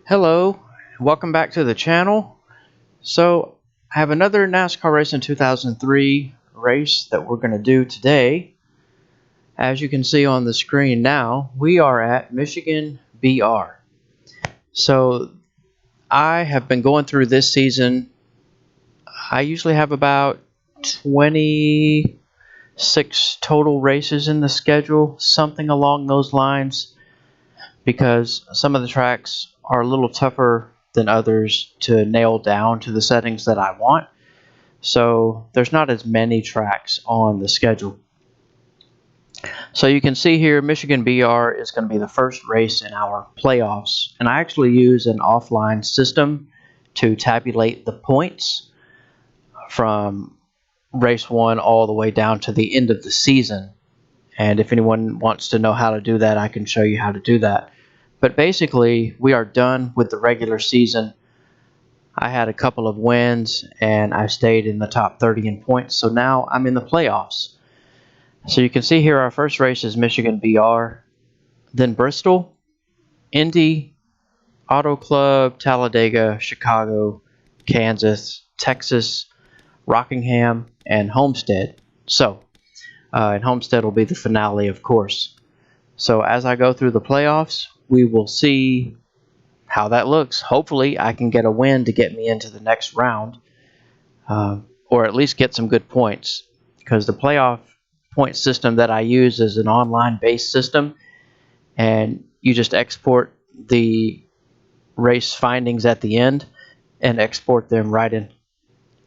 Hello, welcome back to the channel. So I have another NASCAR race in 2003 race that we're going to do today. As you can see on the screen now, we are at Michigan BR. So I have been going through this season. I usually have about 26 total races in the schedule, something along those lines, because some of the tracks are a little tougher than others to nail down to the settings that I want. So there's not as many tracks on the schedule. So you can see here Michigan BR is going to be the first race in our playoffs. And I actually use an offline system to tabulate the points from race 1 all the way down to the end of the season. And if anyone wants to know how to do that, I can show you how to do that. But basically, we are done with the regular season. I had a couple of wins, and I stayed in the top 30 in points. So now I'm in the playoffs. So you can see here our first race is Michigan BR, then Bristol, Indy, Auto Club, Talladega, Chicago, Kansas, Texas, Rockingham, and Homestead. And Homestead will be the finale, of course. So as I go through the playoffs, we will see how that looks. Hopefully, I can get a win to get me into the next round, or at least get some good points, because the playoff point system that I use is an online-based system, and you just export the race findings at the end and export them right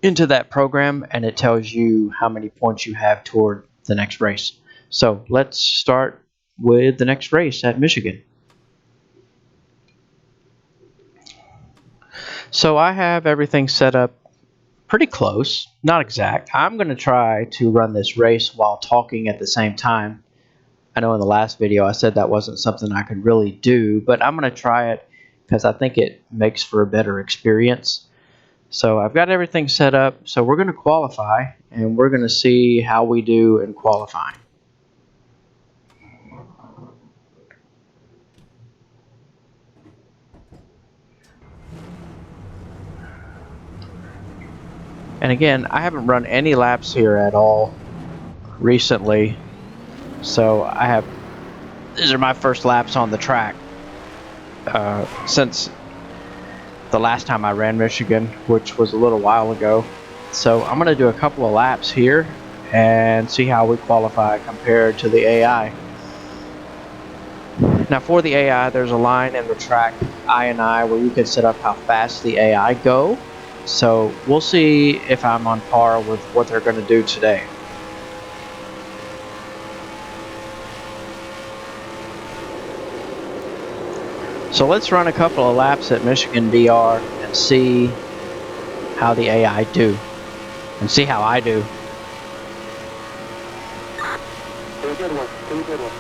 into that program, and it tells you how many points you have toward the next race. So let's start with the next race at Michigan. So I have everything set up pretty close, not exact. I'm going to try to run this race while talking at the same time. I know in the last video I said that wasn't something I could really do, but I'm going to try it because I think it makes for a better experience. So I've got everything set up. So we're going to qualify, and we're going to see how we do in qualifying. And again, I haven't run any laps here at all recently, so these are my first laps on the track since the last time I ran Michigan, which was a little while ago. So I'm going to do a couple of laps here and see how we qualify compared to the AI. Now for the AI, there's a line in the track I where you can set up how fast the AI go. So we'll see if I'm on par with what they're going to do today. So let's run a couple of laps at Michigan BR and see how the AI do, and see how I do. Pretty good one. Pretty good one.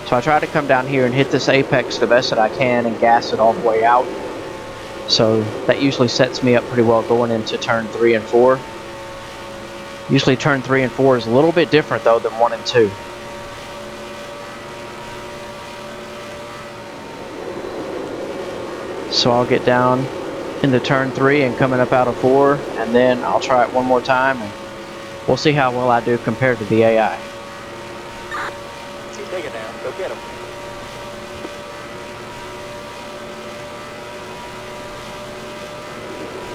So I try to come down here and hit this apex the best that I can and gas it all the way out. So that usually sets me up pretty well going into turn 3 and 4. Usually turn 3 and 4 is a little bit different though than 1 and 2. So I'll get down into turn 3 and coming up out of 4, and then I'll try it one more time and we'll see how well I do compared to the AI. He's taking down. Go get him.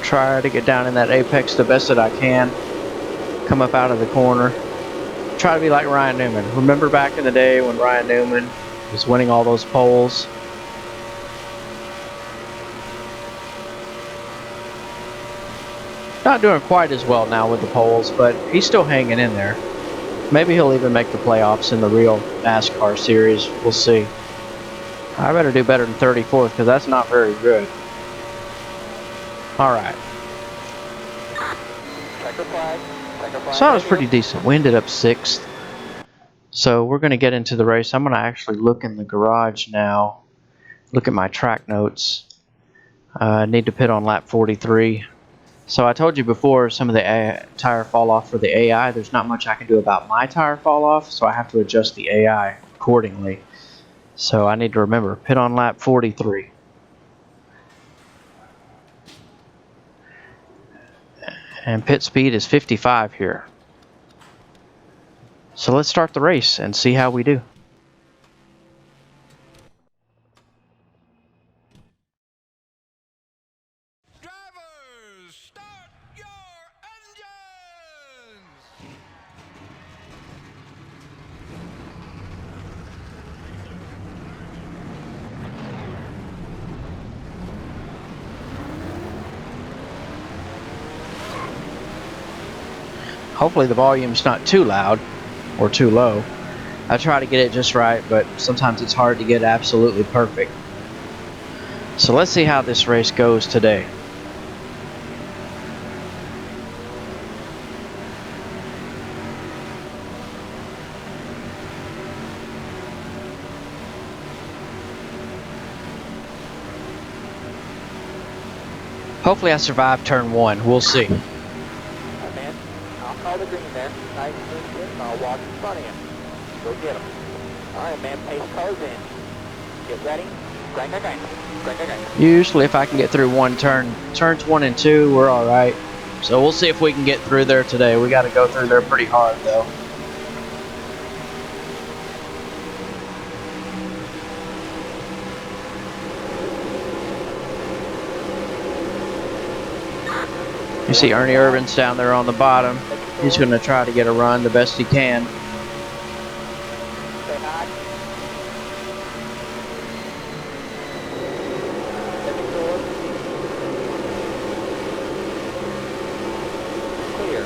Try to get down in that apex the best that I can. Come up out of the corner. Try to be like Ryan Newman. Remember back in the day when Ryan Newman was winning all those poles? Not doing quite as well now with the poles, but he's still hanging in there. Maybe he'll even make the playoffs in the real NASCAR series. We'll see. I better do better than 34th because that's not very good. Alright. Checker flag. So that was pretty decent. We ended up 6th. So we're going to get into the race. I'm going to actually look in the garage now. Look at my track notes. I need to pit on lap 43. So I told you before, some of the tire fall off for the AI. There's not much I can do about my tire fall off, so I have to adjust the AI accordingly. So I need to remember, pit on lap 43. And pit speed is 55 here. So let's start the race and see how we do. Drivers, start your engines! Hopefully the volume's not too loud or too low. I try to get it just right, but sometimes it's hard to get absolutely perfect. So let's see how this race goes today. Hopefully I survive turn 1. We'll see. Man, I'll call the green there. Nice and good, and I'll walk in front of you. Go get him. All right, man, pace cars in. Get ready. Grang, grang, grang. Grang, grang, grang. Usually if I can get through one turn, turns 1 and 2, we're alright. So we'll see if we can get through there today. We got to go through there pretty hard though. You see Ernie Irvin's down there on the bottom. He's going to try to get a run the best he can. Say hi. Second door. Clear.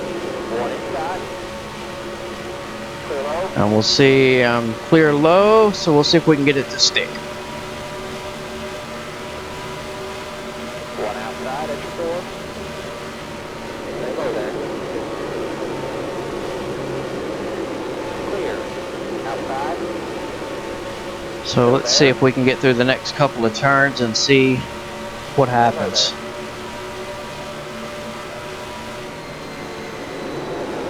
One inside. Clear low. And we'll see, clear low, so we'll see if we can get it to stick. One outside, exit door. Stay low there. Clear. Outside. So let's see if we can get through the next couple of turns and see what happens.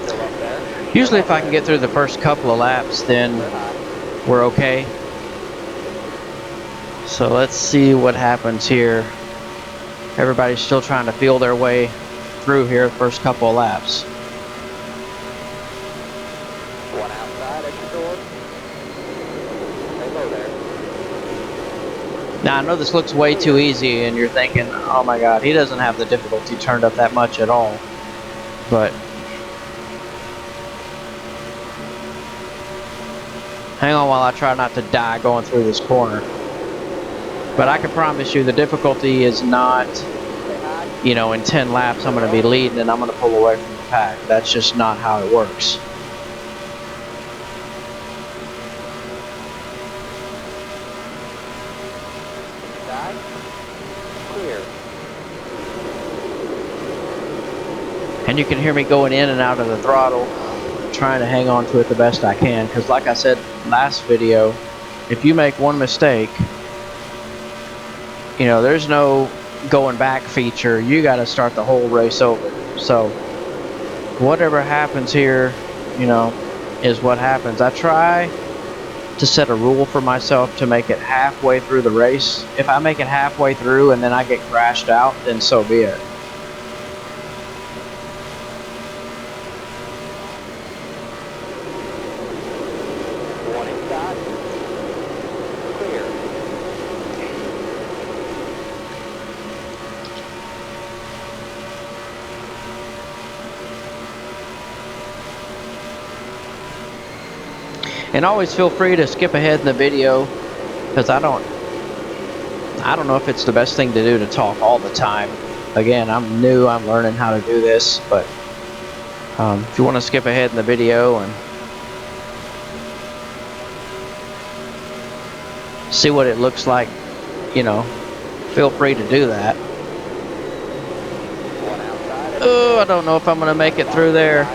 Still up there. Usually if I can get through the first couple of laps, then Clear high. we're okay. So let's see what happens here. Everybody's still trying to feel their way through here the first couple of laps. One outside, exit door. Stay low there. Now I know this looks way too easy and you're thinking, oh my god, he doesn't have the difficulty turned up that much at all. But hang on while I try not to die going through this corner. But I can promise you the difficulty is not, you know, in 10 laps I'm going to be leading and I'm going to pull away from the pack. That's just not how it works. Inside. Clear. And you can hear me going in and out of the throttle, trying to hang on to it the best I can, because like I said last video, if you make one mistake, you know, there's no going back feature. You got to start the whole race over. So whatever happens here, you know, is what happens. I try to set a rule for myself to make it halfway through the race. If I make it halfway through and then I get crashed out, then so be it. One inside. Clear. And always feel free to skip ahead in the video, because I don't know if it's the best thing to do to talk all the time. Again, I'm new, I'm learning how to do this, but if you want to skip ahead in the video and see what it looks like, you know, feel free to do that. One outside. Oh, I don't know if I'm going to make it through there.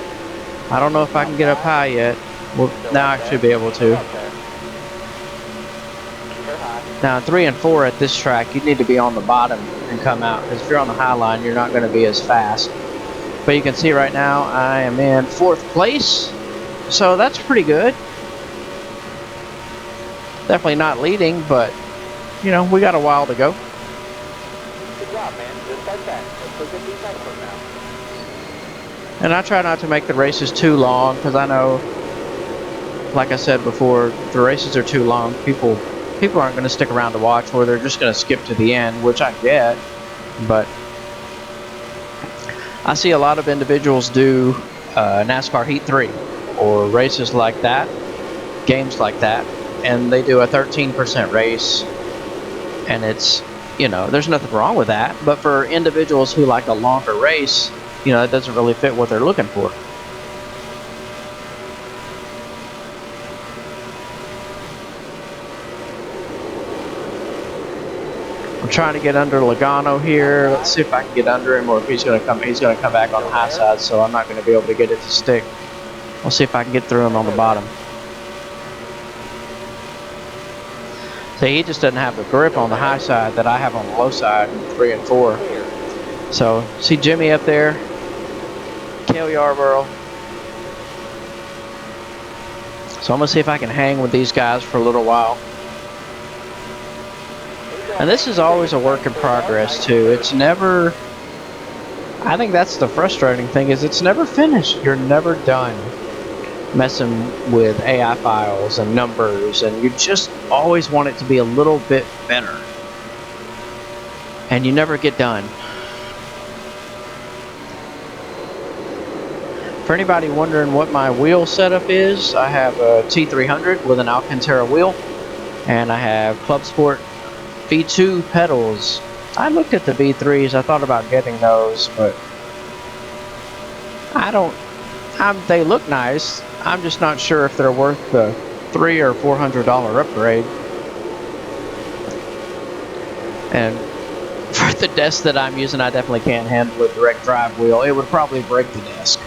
I don't know if I can get up high yet. Well, now I should be able to. Clear high. Now 3 and 4 at this track, you need to be on the bottom and come out, because if you're on the high line, you're not going to be as fast. But you can see right now I am in 4th place, so that's pretty good. Definitely not leading, but you know, we got a while to go. Good job, man. Just like that. Let's look at these next one now. And I try not to make the races too long, because I know, like I said before, if the races are too long, people aren't going to stick around to watch, or they're just going to skip to the end, which I get. But I see a lot of individuals do NASCAR Heat 3 or races like that, games like that, and they do a 13% race, and it's, you know, there's nothing wrong with that, but for individuals who like a longer race, you know, that doesn't really fit what they're looking for. I'm trying to get under Logano here. Let's see if I can get under him, or if he's going to come back on the high side, so I'm not going to be able to get it to stick. We'll see if I can get through him on the bottom. See, he just doesn't have the grip on the high side that I have on the low side in 3 and 4. So, see Jimmy up there, Cale Yarborough. So I'm going to see if I can hang with these guys for a little while. And this is always a work in progress too. It's never, I think that's the frustrating thing, is it's never finished. You're never done messing with AI files and numbers, and you just always want it to be a little bit better. And you never get done. For anybody wondering what my wheel setup is, I have a T300 with an Alcantara wheel, and I have Club Sport V2 pedals. I looked at the V3s, I thought about getting those, but they look nice. I'm just not sure if they're worth the $300 or $400 upgrade. And for the desk that I'm using, I definitely can't handle a direct drive wheel. It would probably break the desk.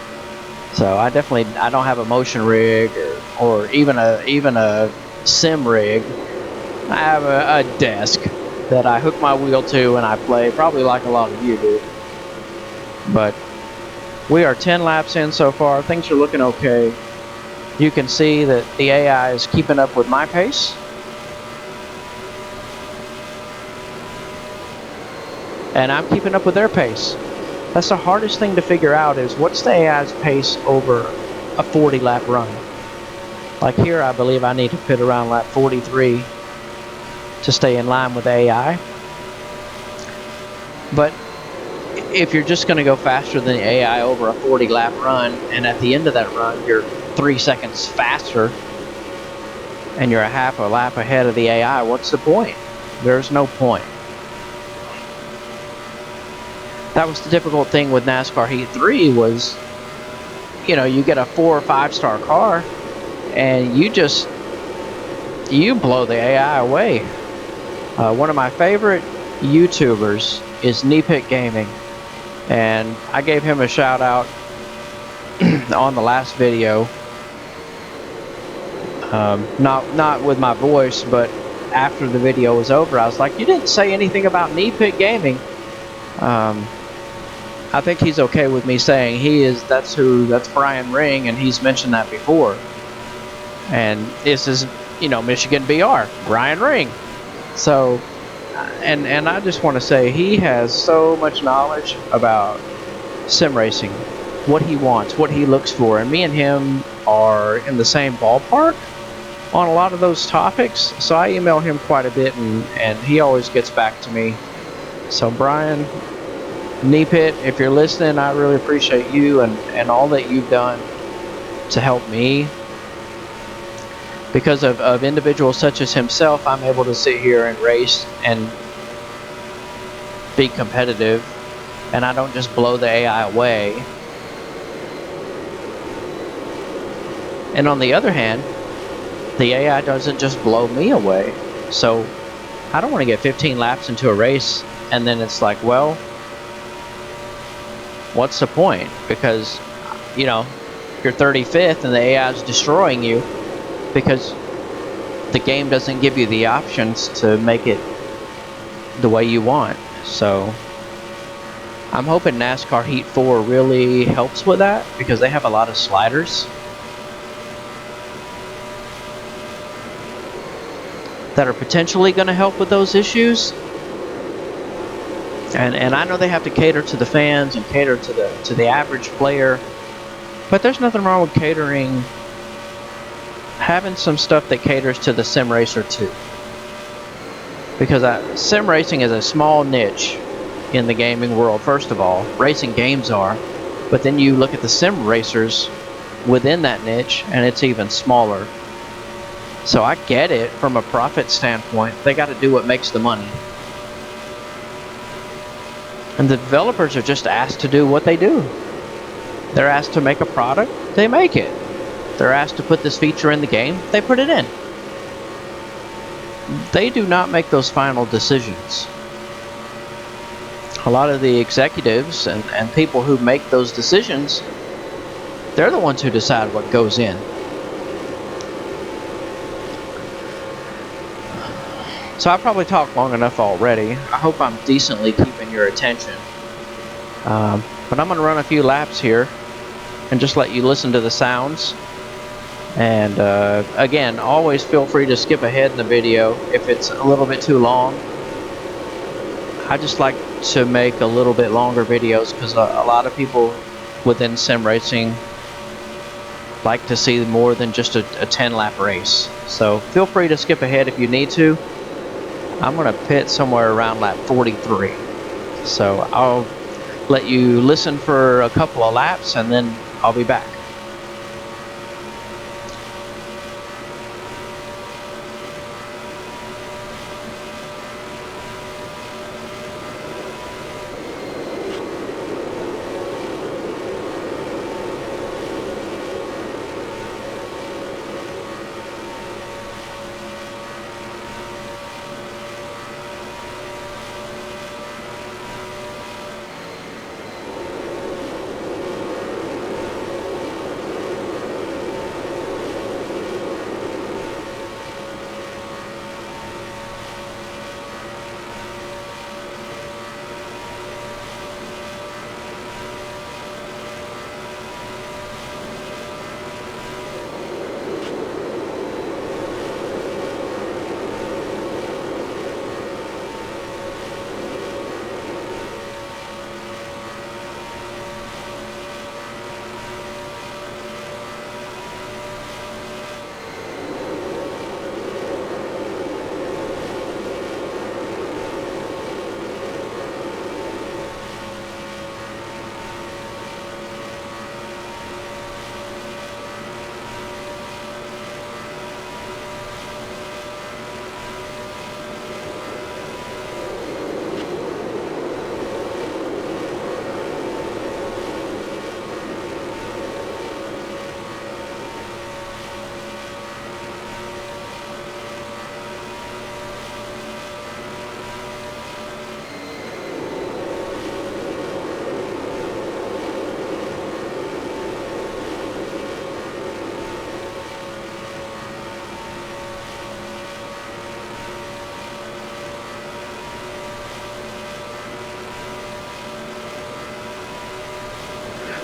So I don't have a motion rig or even a sim rig. I have a desk that I hook my wheel to and I play, probably like a lot of you do. But we are 10 laps in so far. Things are looking okay. You can see that the AI is keeping up with my pace. And I'm keeping up with their pace. That's the hardest thing to figure out, is what's the AI's pace over a 40 lap run. Like here, I believe I need to fit around lap 43 to stay in line with AI. But if you're just going to go faster than the AI over a 40 lap run, and at the end of that run you're 3 seconds faster and you're a half a lap ahead of the AI, what's the point? There's no point. That was the difficult thing with NASCAR Heat 3 was, you know, you get a 4 or 5 star car and you blow the AI away. One of my favorite YouTubers is Nipit Gaming, and I gave him a shout out on the last video. Not with my voice, but after the video was over, I was like, you didn't say anything about Nipit Gaming. I think he's okay with me saying that's Brian Ring, and he's mentioned that before. And this is, you know, Michigan BR, Brian Ring. So, and I just want to say he has so much knowledge about sim racing, what he wants, what he looks for, and me and him are in the same ballpark on a lot of those topics. So I email him quite a bit, and he always gets back to me. So Brian, Nipit, if you're listening, I really appreciate you and all that you've done to help me. Because of individuals such as himself, I'm able to sit here and race and be competitive, and I don't just blow the AI away. And on the other hand, the AI doesn't just blow me away. So I don't want to get 15 laps into a race and then it's like, well, what's the point? Because, you know, you're 35th and the AI is destroying you because the game doesn't give you the options to make it the way you want. So I'm hoping NASCAR Heat 4 really helps with that, because they have a lot of sliders that are potentially going to help with those issues. And I know they have to cater to the fans and cater to the average player, but there's nothing wrong with having some stuff that caters to the sim racer too. Because sim racing is a small niche in the gaming world. First of all, racing games are, but then you look at the sim racers within that niche, and it's even smaller. So I get it from a profit standpoint. They got to do what makes the money. And the developers are just asked to do what they do. They're asked to make a product, they make it. They're asked to put this feature in the game, they put it in. They do not make those final decisions. A lot of the executives and people who make those decisions, they're the ones who decide what goes in. So I probably talked long enough already. I hope I'm decently keeping your attention. But I'm going to run a few laps here and just let you listen to the sounds. And again, always feel free to skip ahead in the video if it's a little bit too long. I just like to make a little bit longer videos because a lot of people within sim racing like to see more than just a 10-lap race. So feel free to skip ahead if you need to. I'm going to pit somewhere around lap 43. So I'll let you listen for a couple of laps and then I'll be back.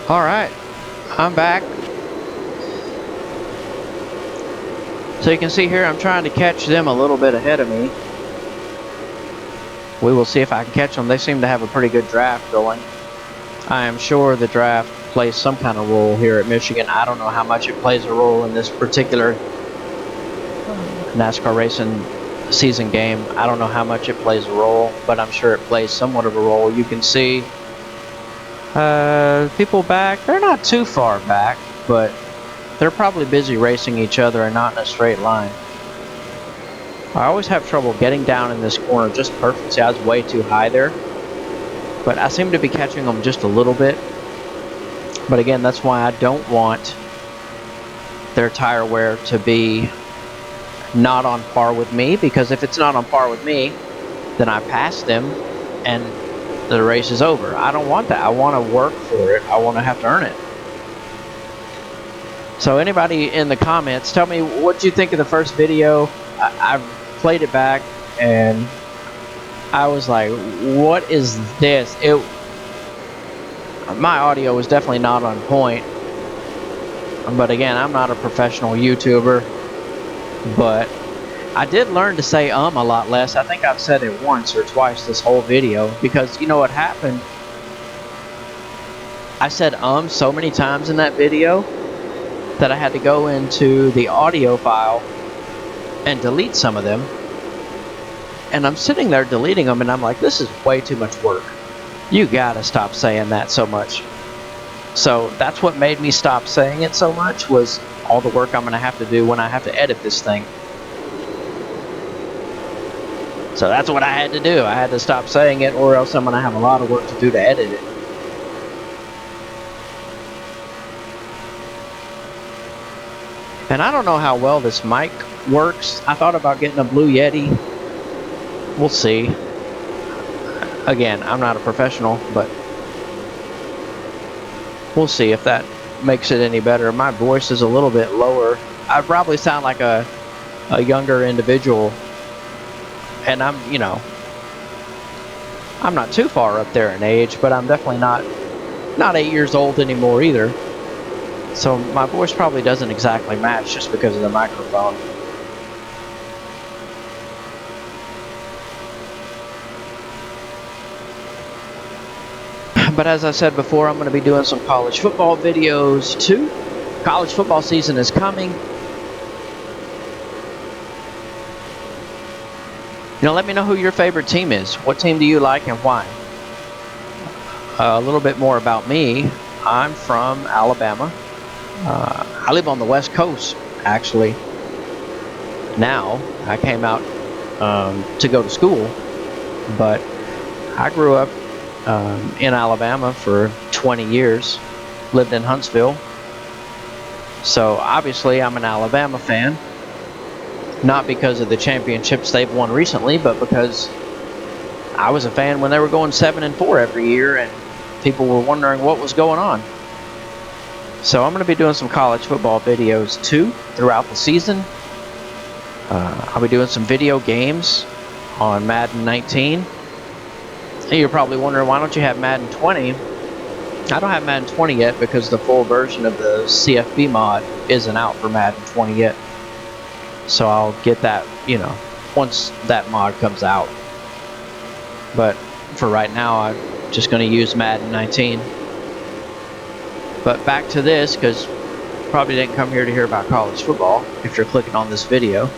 Alright, I'm back. So you can see here I'm trying to catch them a little bit ahead of me. We will see if I can catch them. They seem to have a pretty good draft going. I am sure the draft plays some kind of role here at Michigan. I don't know how much it plays a role in this particular NASCAR racing season game. I don't know how much it plays a role, but I'm sure it plays somewhat of a role. You can see people back. They're not too far back, but they're probably busy racing each other and not in a straight line. I always have trouble getting down in this corner just perfect. See, I was way too high there, but I seem to be catching them just a little bit. But again, that's why I don't want their tire wear to be not on par with me, because if it's not on par with me, then I pass them and the race is over. I don't want that. I want to work for it. I want to have to earn it. So anybody in the comments, tell me what you think of the first video. I played it back and I was like, what is this? My audio was definitely not on point. But again, I'm not a professional YouTuber, but I did learn to say a lot less. I think I've said it once or twice this whole video, because you know what happened? I said so many times in that video that I had to go into the audio file and delete some of them. And I'm sitting there deleting them and I'm like, this is way too much work. You gotta stop saying that so much. So that's what made me stop saying it so much, was all the work I'm gonna have to do when I have to edit this thing. So that's what I had to do. I had to stop saying it, or else I'm gonna have a lot of work to do to edit it. And I don't know how well this mic works. I thought about getting a Blue Yeti. We'll see. Again, I'm not a professional, but we'll see if that makes it any better. My voice is a little bit lower. I probably sound like a younger individual. And I'm, you know, I'm not too far up there in age, but I'm definitely not 8 years old anymore either. So my voice probably doesn't exactly match just because of the microphone. But as I said before, I'm going to be doing some college football videos too. College football season is coming. You know, let me know who your favorite team is. What team do you like and why? A little bit more about me. I'm from Alabama. I live on the West Coast, actually. Now, I came out to go to school, but I grew up in Alabama for 20 years, lived in Huntsville. So obviously I'm an Alabama fan, not because of the championships they've won recently, but because I was a fan when they were going 7-4 every year and people were wondering what was going on. So I'm going to be doing some college football videos too throughout the season. I'll be doing some video games on Madden 19. You're probably wondering, why don't you have Madden 20? I don't have Madden 20 yet because the full version of the CFB mod isn't out for Madden 20 yet. So I'll get that, you know, once that mod comes out. But for right now, I'm just going to use Madden 19. But back to this, because you probably didn't come here to hear about college football if you're clicking on this video.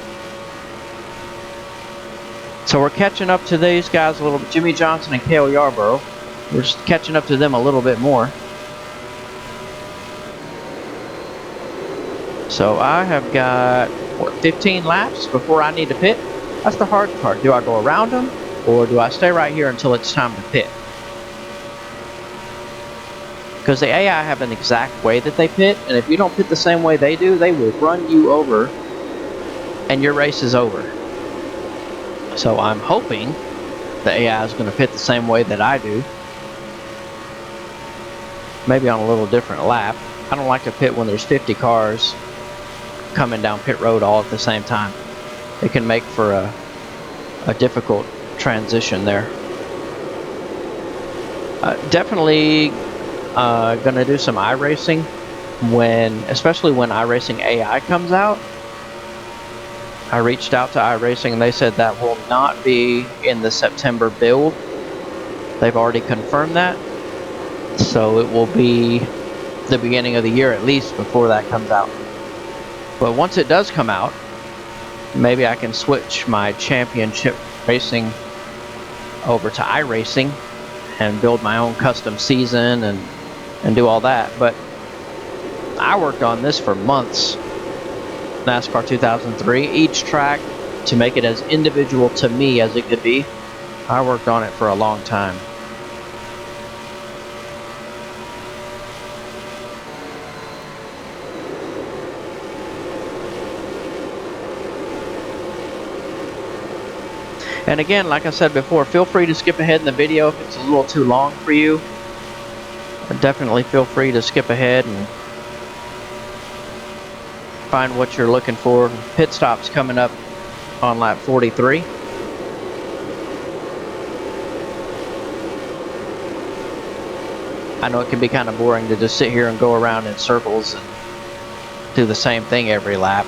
So we're catching up to these guys a little bit. Jimmy Johnson and Cale Yarborough. We're just catching up to them a little bit more. So I have got, what, 15 laps before I need to pit? That's the hard part. Do I go around them, or do I stay right here until it's time to pit? Because the AI have an exact way that they pit, and if you don't pit the same way they do, they will run you over, and your race is over. So I'm hoping the AI is going to pit the same way that I do. Maybe on a little different lap. I don't like to pit when there's 50 cars coming down pit road all at the same time. It can make for a difficult transition there. Definitely going to do some iRacing, especially when iRacing AI comes out. I reached out to iRacing and they said that will not be in the September build. They've already confirmed that. So it will be the beginning of the year at least before that comes out. But once it does come out, maybe I can switch my championship racing over to iRacing and build my own custom season and do all that. But I worked on this for months. NASCAR 2003, each track to make it as individual to me as it could be. I worked on it for a long time. And again, like I said before, feel free to skip ahead in the video if it's a little too long for you. Definitely feel free to skip ahead and find what you're looking for. Pit stop's coming up on lap 43. I know it can be kind of boring to just sit here and go around in circles and do the same thing every lap.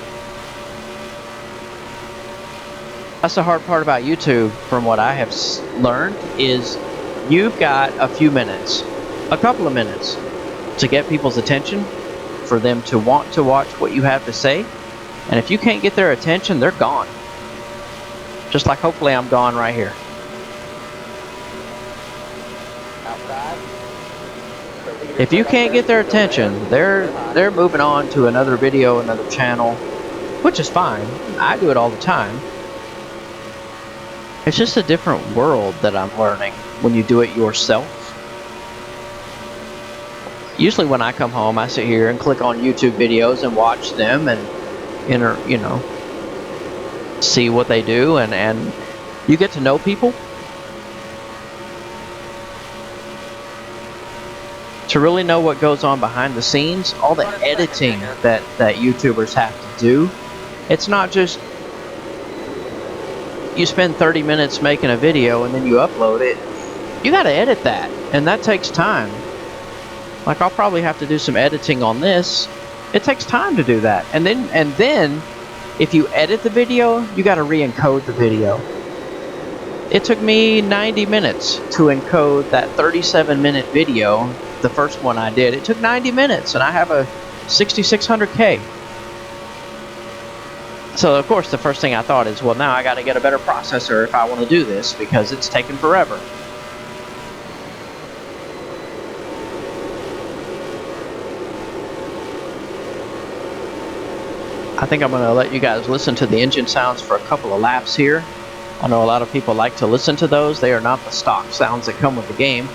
That's the hard part about YouTube, from what I have learned, is you've got a few minutes, a couple of minutes, to get people's attention, for them to want to watch what you have to say. And if you can't get their attention, they're gone. Just like hopefully I'm gone right here. If you can't get their attention, they're moving on to another video, another channel, which is fine. I do it all the time. It's just a different world that I'm learning when you do it yourself. Usually when I come home, I sit here and click on YouTube videos and watch them and see what they do, and you get to know people. To really know what goes on behind the scenes, all the editing that YouTubers have to do. It's not just you spend 30 minutes making a video and then you upload it. You gotta edit that, and that takes time. Like, I'll probably have to do some editing on this. It takes time to do that. And then if you edit the video, you gotta re-encode the video. It took me 90 minutes to encode that 37-minute video. The first one I did, it took 90 minutes, and I have a 6600K. So of course the first thing I thought is, well, now I got to get a better processor if I want to do this, because it's taken forever. I think I'm going to let you guys listen to the engine sounds for a couple of laps here. I know a lot of people like to listen to those. They are not the stock sounds that come with the game.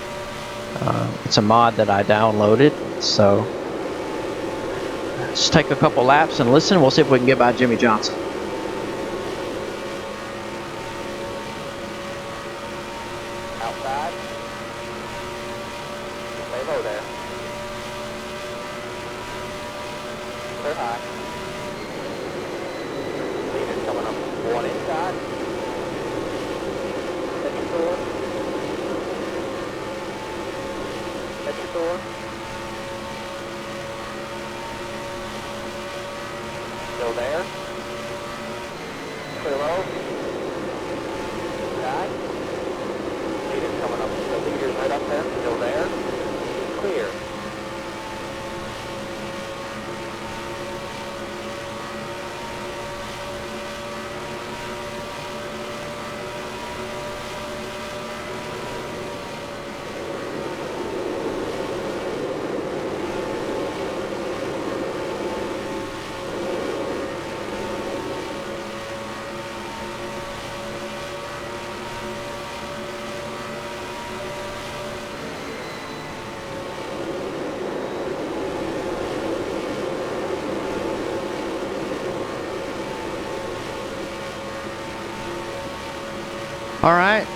It's a mod that I downloaded, so let's take a couple laps and listen. We'll see if we can get by Jimmy Johnson. Outside. Stay low there. Clear high. Leaders coming up. One inside. Set your door. Set your door. Still there. Clear low. Side. Leaders coming up. The leaders right up there. Still there. Clear. Alright,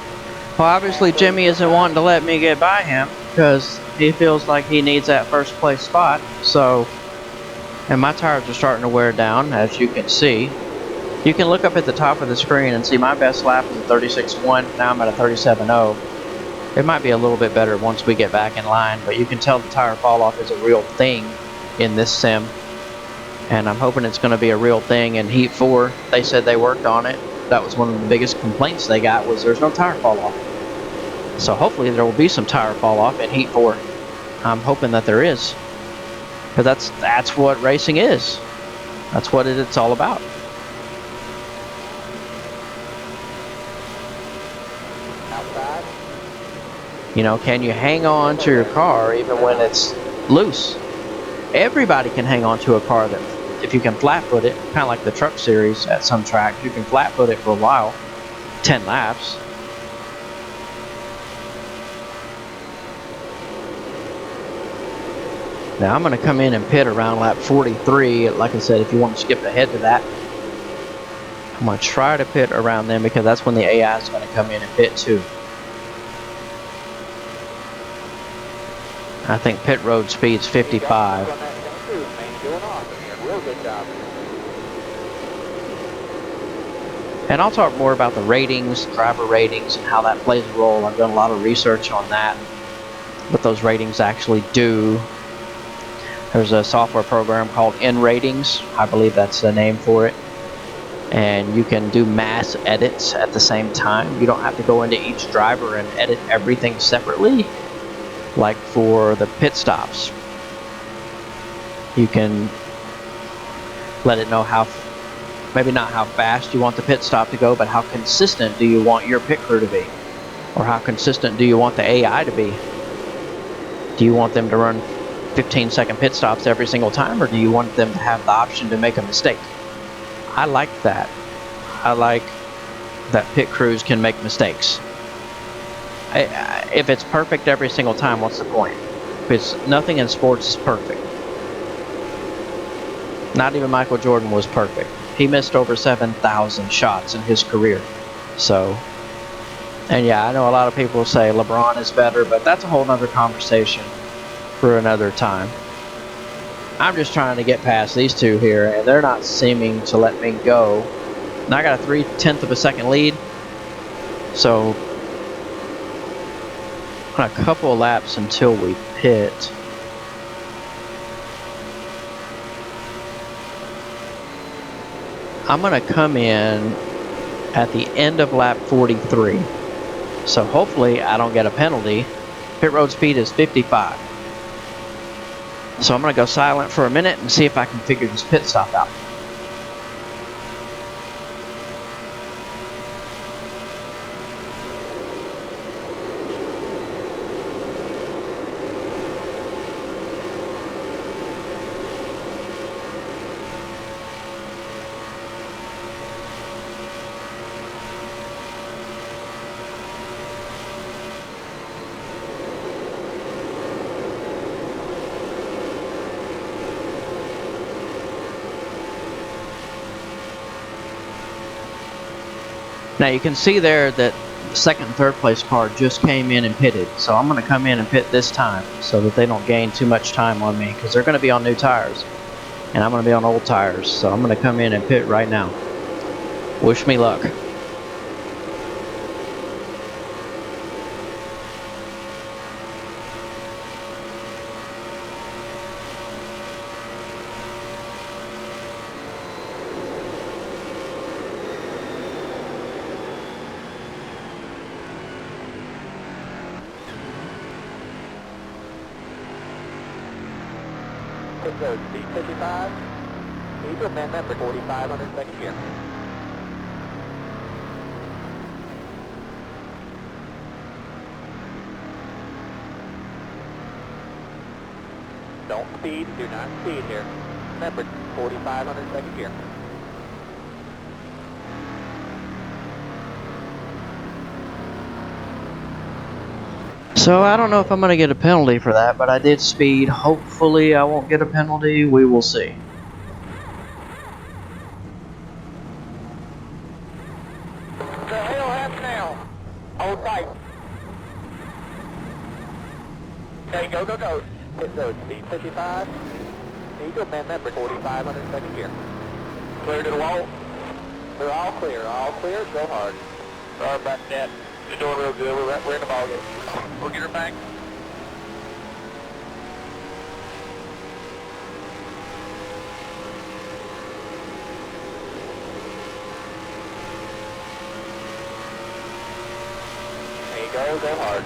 well, obviously Jimmy isn't wanting to let me get by him because he feels like he needs that first place spot. So, and my tires are starting to wear down, as you can see. You can look up at the top of the screen and see my best lap is a 36.1. Now I'm at a 37.0. It might be a little bit better once we get back in line, but you can tell the tire fall off is a real thing in this sim. And I'm hoping it's going to be a real thing in Heat 4. They said they worked on it. That was one of the biggest complaints they got, was there's no tire fall off. So hopefully there will be some tire fall off in Heat 4. I'm hoping that there is, because that's what racing is. That's what it's all about. Outside. You know, can you hang on to your car even when it's loose? Everybody can hang on to a car that, if you can flat foot it, kind of like the truck series at some tracks, you can flat foot it for a while, 10 laps. Now I'm going to come in and pit around lap 43. Like I said, if you want to skip ahead to that, I'm going to try to pit around then, because that's when the AI is going to come in and pit too. I think pit road speed's 55. Doing awesome here. Real good job. And I'll talk more about the ratings, driver ratings, and how that plays a role. I've done a lot of research on that, what those ratings actually do. There's a software program called NR2003. I believe that's the name for it. And you can do mass edits at the same time. You don't have to go into each driver and edit everything separately, like for the pit stops. You can let it know how, maybe not how fast you want the pit stop to go, but how consistent do you want your pit crew to be? Or how consistent do you want the AI to be? Do you want them to run 15-second pit stops every single time, or do you want them to have the option to make a mistake? I like that. I like that pit crews can make mistakes. If it's perfect every single time, what's the point? Because nothing in sports is perfect. Not even Michael Jordan was perfect. He missed over 7,000 shots in his career. So, and yeah, I know a lot of people say LeBron is better, but that's a whole nother conversation for another time. I'm just trying to get past these two here, and they're not seeming to let me go. And I got a 0.3 of a second lead, so a couple of laps until we pit. I'm gonna come in at the end of lap 43, so hopefully I don't get a penalty. Pit road speed is 55. So I'm going to go silent for a minute and see if I can figure this pit stop out. Now you can see there that the second and third place car just came in and pitted. So I'm going to come in and pit this time so that they don't gain too much time on me, because they're going to be on new tires and I'm going to be on old tires. So I'm going to come in and pit right now. Wish me luck. Pit road, speed 55. Need to amend that for 4,500 second gear. Don't speed, do not speed here. Remember, 4,500 second gear. So I don't know if I'm going to get a penalty for that, but I did speed. Hopefully I won't get a penalty. We will see. The hell happened now? Hold tight. Okay, go, go, go. Pit road, speed 55. Need to amend that for 4,500 second gear. Clear to the wall. They're all clear, go hard. Sorry about that. You're doing real good. We're in the ballgame. We'll get her back. There you go hard.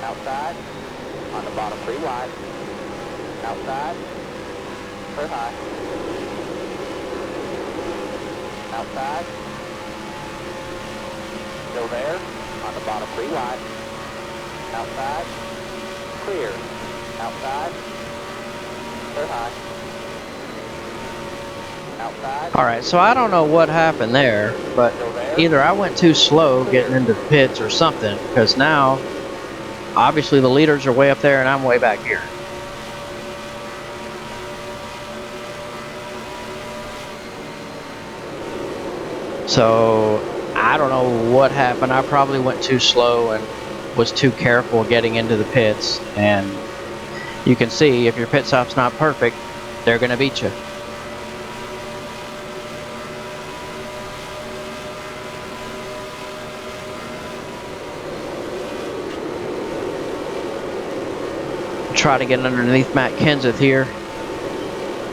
Outside, on the bottom, pretty wide. Outside, clear high. Outside, still there, on the bottom, pretty wide. Outside, clear. Outside, clear high. Outside. Alright, so I don't know what happened there, but either I went too slow getting into the pits or something, because now obviously the leaders are way up there and I'm way back here. So I don't know what happened. I probably went too slow and was too careful getting into the pits, and You can see if your pit stop's not perfect, they're going to beat you. Try to get underneath Matt Kenseth here,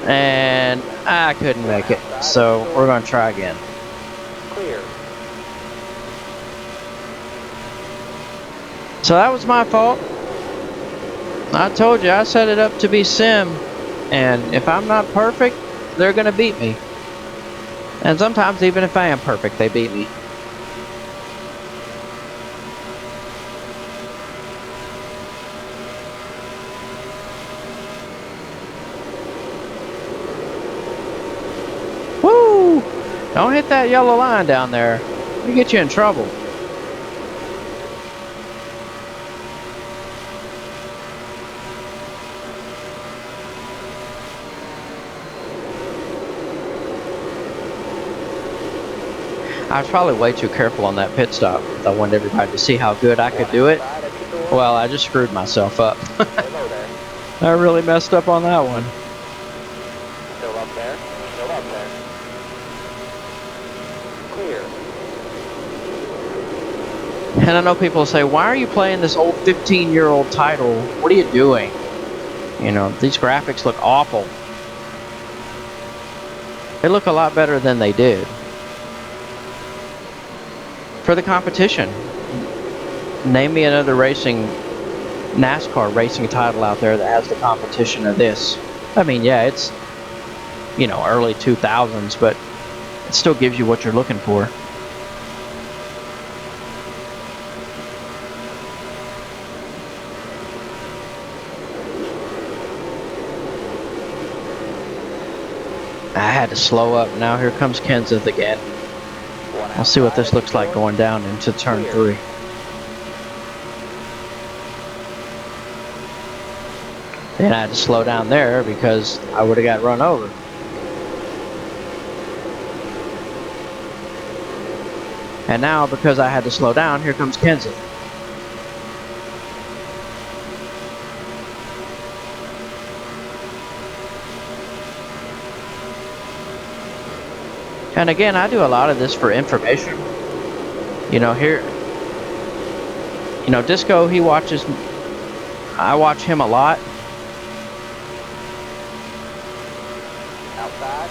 and I couldn't make it, so we're going to try again. Clear. So that was my fault. I told you, I set it up to be sim, and if I'm not perfect, they're going to beat me. And sometimes even if I am perfect, they beat me. Woo! Don't hit that yellow line down there. It'll get you in trouble. I was probably way too careful on that pit stop. I wanted everybody to see how good I could do it. Well, I just screwed myself up. Hello there. I really messed up on that one. Still up there. Still up there. Clear. And I know people say, why are you playing this old 15-year-old title? What are you doing? You know, these graphics look awful. They look a lot better than they did. For the competition, name me another NASCAR racing title out there that has the competition of this. I mean, yeah, it's, you know, early 2000s, but it still gives you what you're looking for. I had to slow up. Now here comes Kenseth again. I'll see what this looks like going down into turn 3. And I had to slow down there because I would have got run over. And now because I had to slow down, here comes Kenseth. And again, I do a lot of this for information. You know, here, you know, Disco, he watches, I watch him a lot. Outside.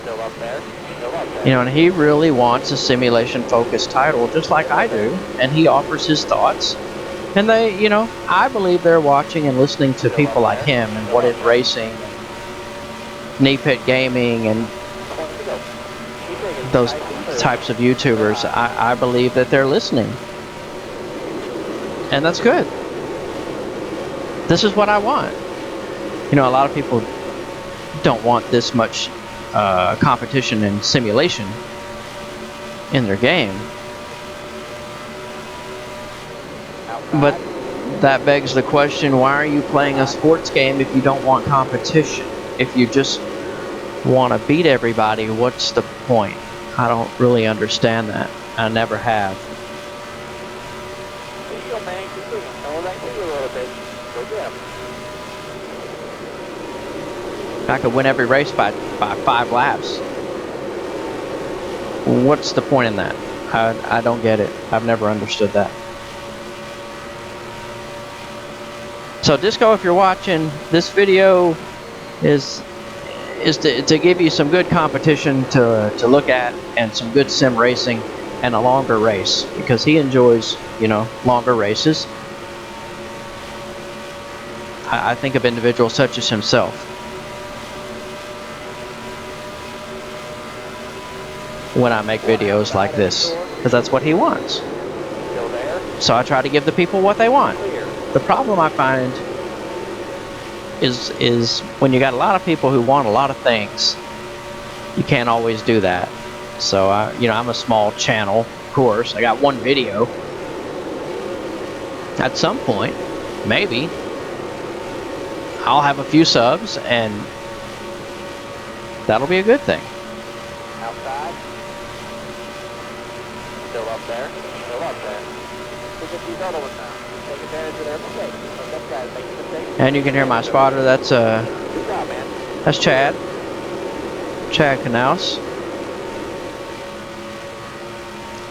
Still up there. Still up there. You know, and he really wants a simulation-focused title, just like I do. And he offers his thoughts. And they, you know, I believe they're watching and listening to people like him and What Is Racing, Knee Pit Gaming, and those types of YouTubers. I believe that they're listening. And that's good. This is what I want. You know, a lot of people don't want this much competition and simulation in their game. But that begs the question, why are you playing a sports game if you don't want competition? If you just want to beat everybody, what's the point? I don't really understand that. I never have. There you go, man. Keep moving. Hold that to you a little bit. Go get him. I could win every race by 5 laps. What's the point in that? I don't get it. I've never understood that. So Disco, if you're watching, this video is to give you some good competition to look at and some good sim racing and a longer race, because he enjoys, you know, longer races. I think of individuals such as himself. When I make videos like this, because that's what he wants. Still there. So I try to give the people what they want. Clear. The problem I find is when you got a lot of people who want a lot of things, you can't always do that. So you know, I'm a small channel, of course. I got one video. At some point, maybe I'll have a few subs, and that'll be a good thing. Outside. Still up there. Still up there. Look at these other ones now. Take advantage of their mistakes. Those guys make mistakes. And you can hear my spotter. That's Good job, man. that's Chad Knaus.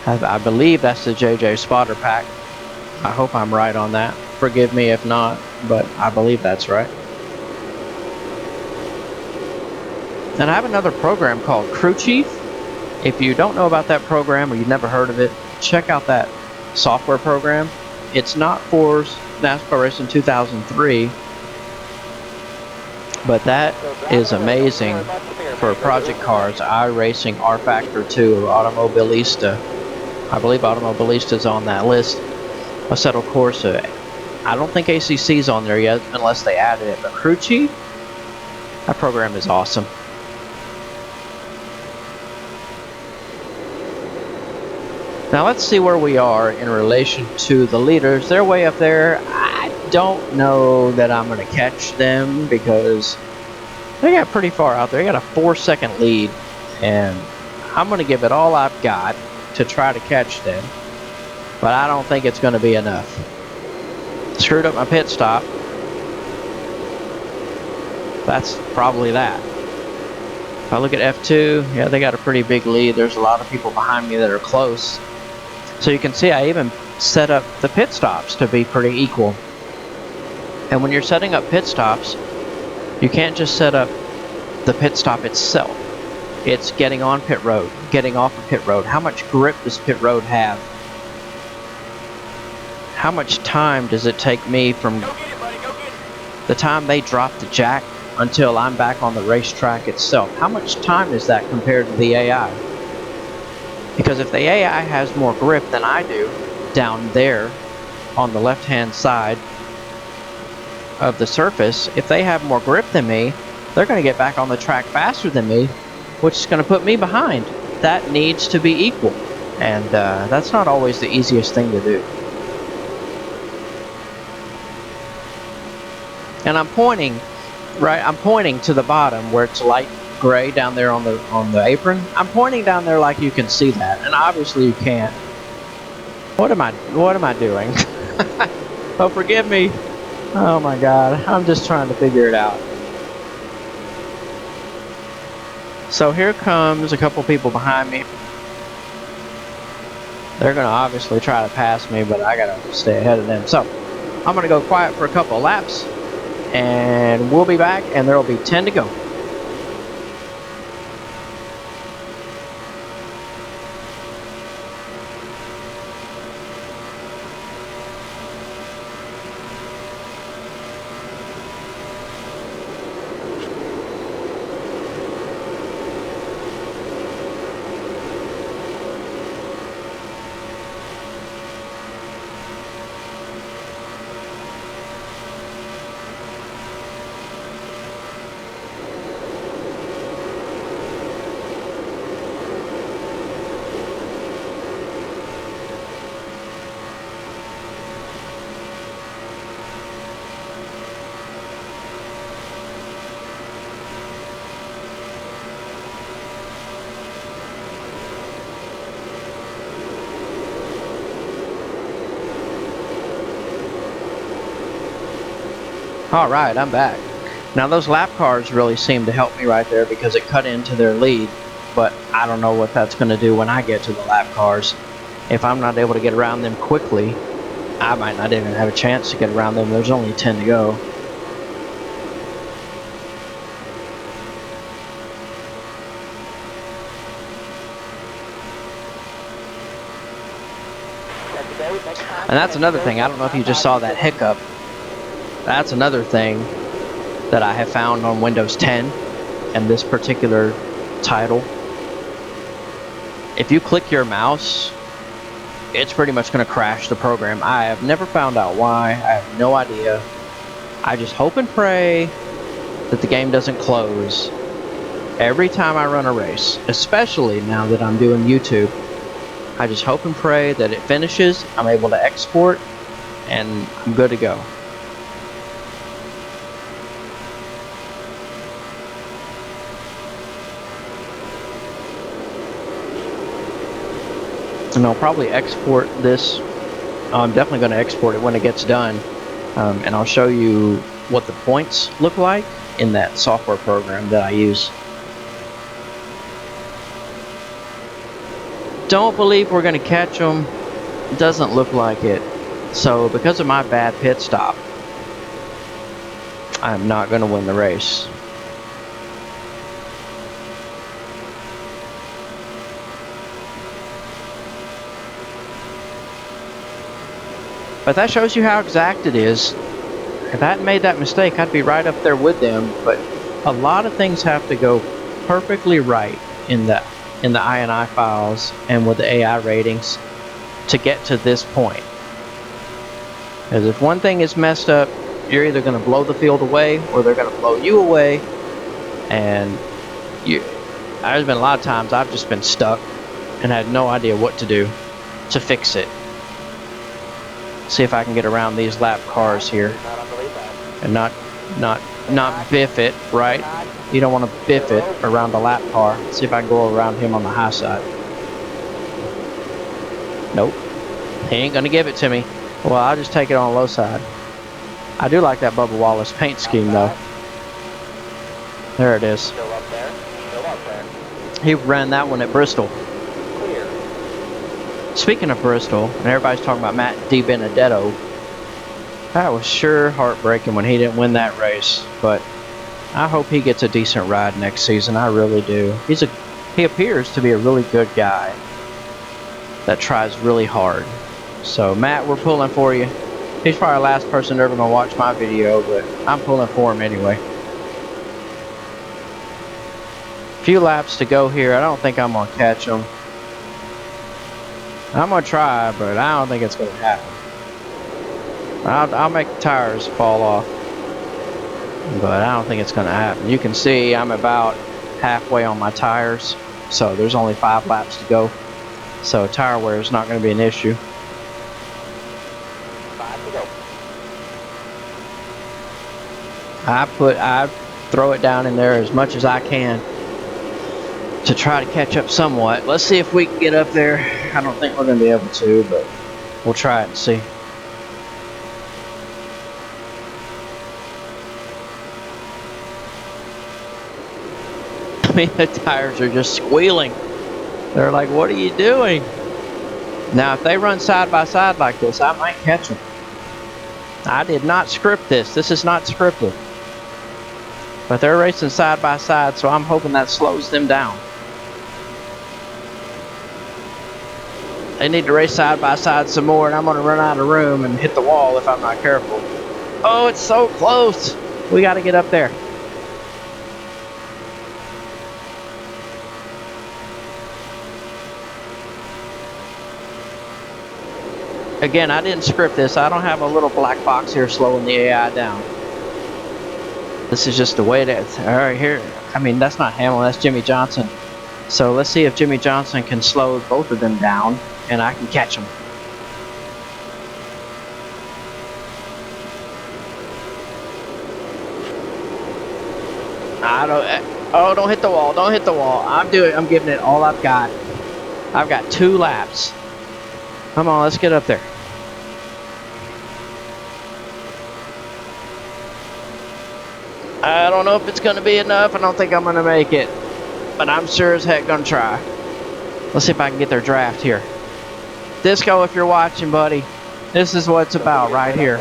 I believe that's the JJ spotter pack. I hope I'm right on that. Forgive me if not, but I believe that's right. And I have another program called Crew Chief. If you don't know about that program or you've never heard of it, check out that software program. It's not for NASCAR Racing 2003, but that is amazing for project cars. iRacing, R Factor 2, Automobilista. I believe Automobilista's on that list. Assetto Corsa. I don't think ACC's on there yet unless they added it. But Crew Chief, that program is awesome. Now let's see where we are in relation to the leaders. They're way up there. I don't know that I'm going to catch them because they got pretty far out there. They got a 4-second lead, and I'm going to give it all I've got to try to catch them, but I don't think it's going to be enough. Screwed up my pit stop. That's probably that. If I look at F2, yeah, they got a pretty big lead. There's a lot of people behind me that are close. So you can see I even set up the pit stops to be pretty equal. And when you're setting up pit stops, you can't just set up the pit stop itself. It's getting on pit road, getting off of pit road. How much grip does pit road have? How much time does it take me from the time they drop the jack until I'm back on the racetrack itself? How much time is that compared to the AI? Because if the AI has more grip than I do down there on the left-hand side of the surface, if they have more grip than me, they're going to get back on the track faster than me, which is going to put me behind. That needs to be equal, and that's not always the easiest thing to do. And I'm pointing, right? I'm pointing to the bottom where it's light gray down there on the apron. I'm pointing down there like you can see that, and obviously you can't. What am I doing? Oh, forgive me. Oh my God, I'm just trying to figure it out. So here comes a couple people behind me. They're gonna obviously try to pass me, but I gotta stay ahead of them. So I'm gonna go quiet for a couple laps, and we'll be back, and there will be 10 to go. Alright, I'm back. Now those lap cars really seem to help me right there because it cut into their lead, but I don't know what that's going to do when I get to the lap cars. If I'm not able to get around them quickly, I might not even have a chance to get around them. There's only 10 to go. And that's another thing. I don't know if you just saw that hiccup. That's another thing that I have found on Windows 10 and this particular title. If you click your mouse, it's pretty much going to crash the program. I have never found out why. I have no idea. I just hope and pray that the game doesn't close every time I run a race, especially now that I'm doing YouTube. I just hope and pray that it finishes, I'm able to export, and I'm good to go. And I'll probably export this I'm definitely going to export it when it gets done, and I'll show you what the points look like in that software program that I use. Don't believe we're going to catch them. Doesn't look like it. So because of my bad pit stop, I'm not going to win the race. But that shows you how exact it is. If I hadn't made that mistake, I'd be right up there with them. But a lot of things have to go perfectly right in the INI files and with the AI ratings to get to this point. Because if one thing is messed up, you're either going to blow the field away or they're going to blow you away. And there's been a lot of times I've just been stuck and had no idea what to do to fix it. See if I can get around these lap cars here and not biff it, right? You don't want to biff it around the lap car. See if I can go around him on the high side. Nope. He ain't gonna give it to me. Well, I'll just take it on the low side. I do like that Bubba Wallace paint scheme though. There it is. Still up there. Still up there. He ran that one at Bristol. Clear. Speaking of Bristol, and everybody's talking about Matt DiBenedetto, that was sure heartbreaking when he didn't win that race. But I hope he gets a decent ride next season. I really do. He appears to be a really good guy that tries really hard. So Matt, we're pulling for you. He's probably the last person ever gonna watch my video, but I'm pulling for him anyway. Few laps to go here. I don't think I'm gonna catch him. I'm gonna try, but I don't think it's gonna happen. I'll make the tires fall off, but I don't think it's gonna happen. You can see I'm about halfway on my tires, so there's only 5 laps to go. So tire wear is not gonna be an issue. 5 to go. I throw it down in there as much as I can to try to catch up somewhat. Let's see if we can get up there. I don't think we're going to be able to, but we'll try it and see. I mean, the tires are just squealing. They're like, what are you doing? Now, if they run side by side like this, I might catch them. I did not script this. This is not scripted. But they're racing side by side, so I'm hoping that slows them down. They need to race side by side some more, and I'm going to run out of room and hit the wall if I'm not careful. Oh, it's so close. We got to get up there. Again, I didn't script this. I don't have a little black box here slowing the AI down. This is just the way it is. All right, here. I mean, that's not Hamlin. That's Jimmy Johnson. So let's see if Jimmy Johnson can slow both of them down, and I can catch them. Oh, don't hit the wall. Don't hit the wall. I'm giving it all I've got. I've got 2 laps. Come on, let's get up there. I don't know if it's going to be enough. I don't think I'm going to make it. But I'm sure as heck going to try. Let's see if I can get their draft here. Disco, if you're watching, buddy, this is what it's about right here.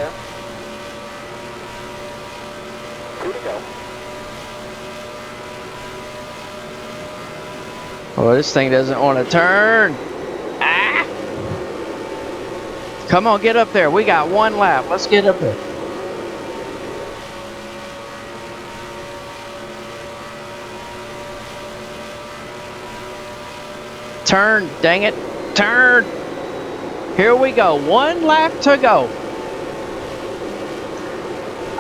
2 to go. Oh, this thing doesn't want to turn. Ah! Come on, get up there. We got 1 lap. Let's get up there. Turn, dang it. Turn. Here we go. 1 lap to go.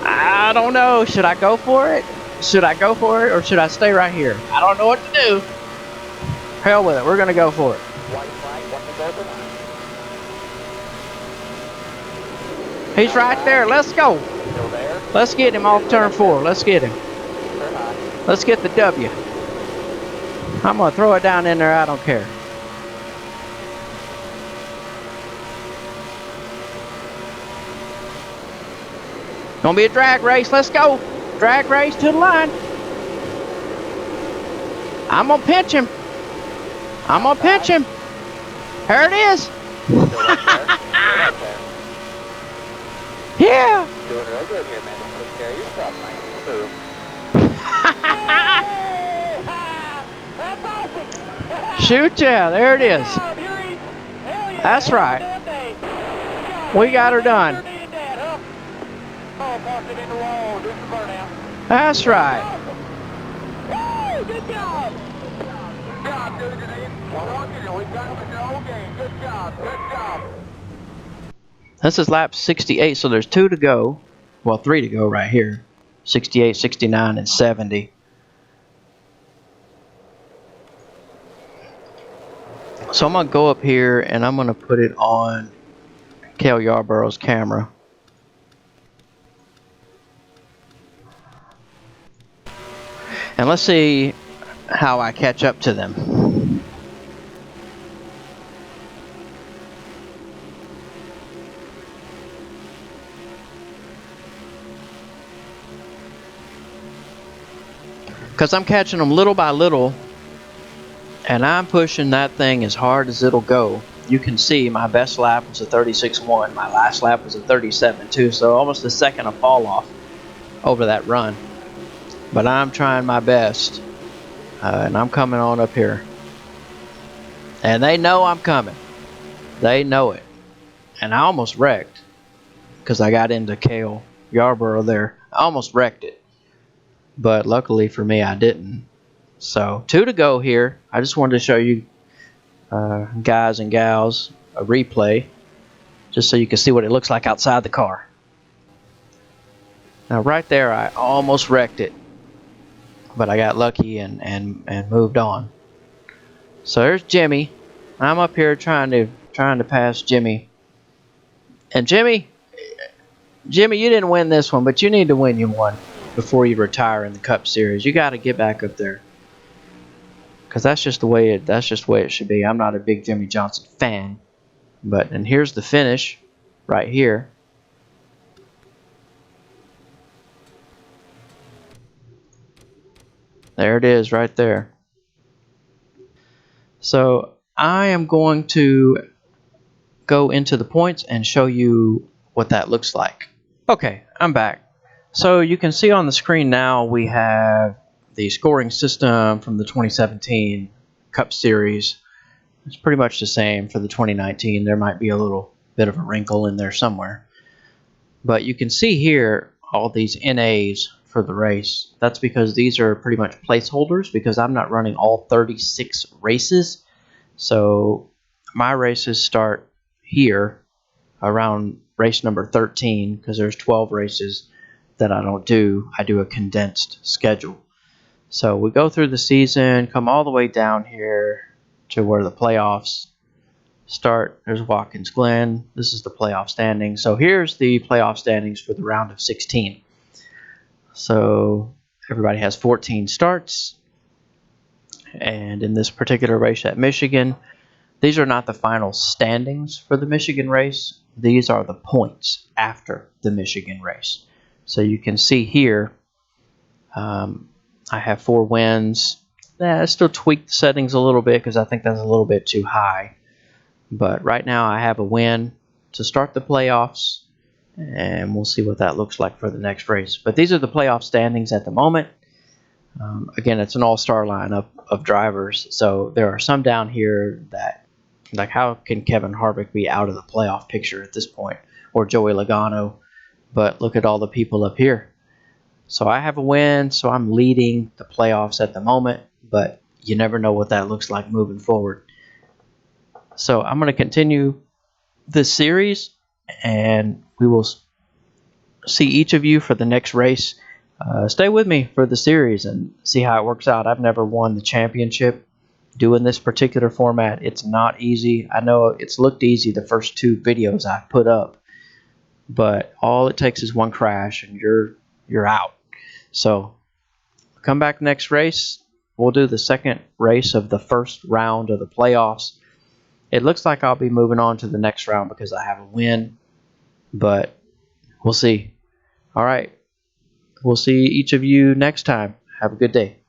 I don't know. Should I go for it? Should I go for it or should I stay right here? I don't know what to do. Hell with it. We're going to go for it. White flag, 1 to go to line. He's right there. Let's go. Still there. Let's get him off turn 4. Let's get him. Turn high. Let's get the W. I'm going to throw it down in there. I don't care. Gonna be a drag race. Let's go. Drag race to the line. I'm gonna pinch him. I'm gonna pinch him. Here it is. Still up there. Still up there. Yeah. Doing real good here, man. Just take care of your stuff, nice and smooth. That's awesome. Shoot ya. There it is. That's right. We got her done. That's right. Good job. Good job, dude. We've got them in the whole game. Good job. Good job. This is lap 68, so there's 2 to go. Well, 3 to go right here. 68, 69, and 70. So I'm going to go up here and I'm going to put it on Cale Yarborough's camera. And let's see how I catch up to them. Because I'm catching them little by little, and I'm pushing that thing as hard as it'll go. You can see my best lap was a 36.1. My last lap was a 37.2, so almost a second of fall off over that run. But I'm trying my best, and I'm coming on up here. And they know I'm coming. They know it. And I almost wrecked because I got into Cale Yarborough there. I almost wrecked it. But luckily for me, I didn't. So 2 to go here. I just wanted to show you guys and gals a replay just so you can see what it looks like outside the car. Now right there, I almost wrecked it, but I got lucky and moved on. So there's Jimmy. I'm up here trying to pass Jimmy. And Jimmy, you didn't win this one, but you need to win you one before you retire in the Cup Series. You got to get back up there, because that's just the way it should be. I'm not a big Jimmy Johnson fan, and here's the finish right here. There it is right there. So I am going to go into the points and show you what that looks like. Okay, I'm back. So you can see on the screen now we have the scoring system from the 2017 Cup Series. It's pretty much the same for the 2019. There might be a little bit of a wrinkle in there somewhere. But you can see here all these NAs for the race. That's because these are pretty much placeholders, because I'm not running all 36 races. So my races start here around race number 13, because there's 12 races that I don't do. I do a condensed schedule. So we go through the season, come all the way down here to where the playoffs start. There's Watkins Glen. This is the playoff standings. So here's the playoff standings for the round of 16. So everybody has 14 starts. And in this particular race at Michigan, these are not the final standings for the Michigan race. These are the points after the Michigan race. So you can see here, I have 4 wins. I still tweak the settings a little bit because I think that's a little bit too high. But right now I have a win to start the playoffs, and we'll see what that looks like for the next race. But these are the playoff standings at the moment. Again, it's an all-star lineup of drivers, so there are some down here that, like, how can Kevin Harvick be out of the playoff picture at this point, or Joey Logano? But look at all the people up here. So I have a win, so I'm leading the playoffs at the moment, but you never know what that looks like moving forward. So I'm going to continue this series, and we will see each of you for the next race. Stay with me for the series and see how it works out. I've never won the championship doing this particular format. It's not easy. I know it's looked easy the first 2 videos I've put up, but all it takes is one crash and you're out. So come back next race. We'll do the second race of the first round of the playoffs. It looks like I'll be moving on to the next round because I have a win, but we'll see. Alright, we'll see each of you next time. Have a good day.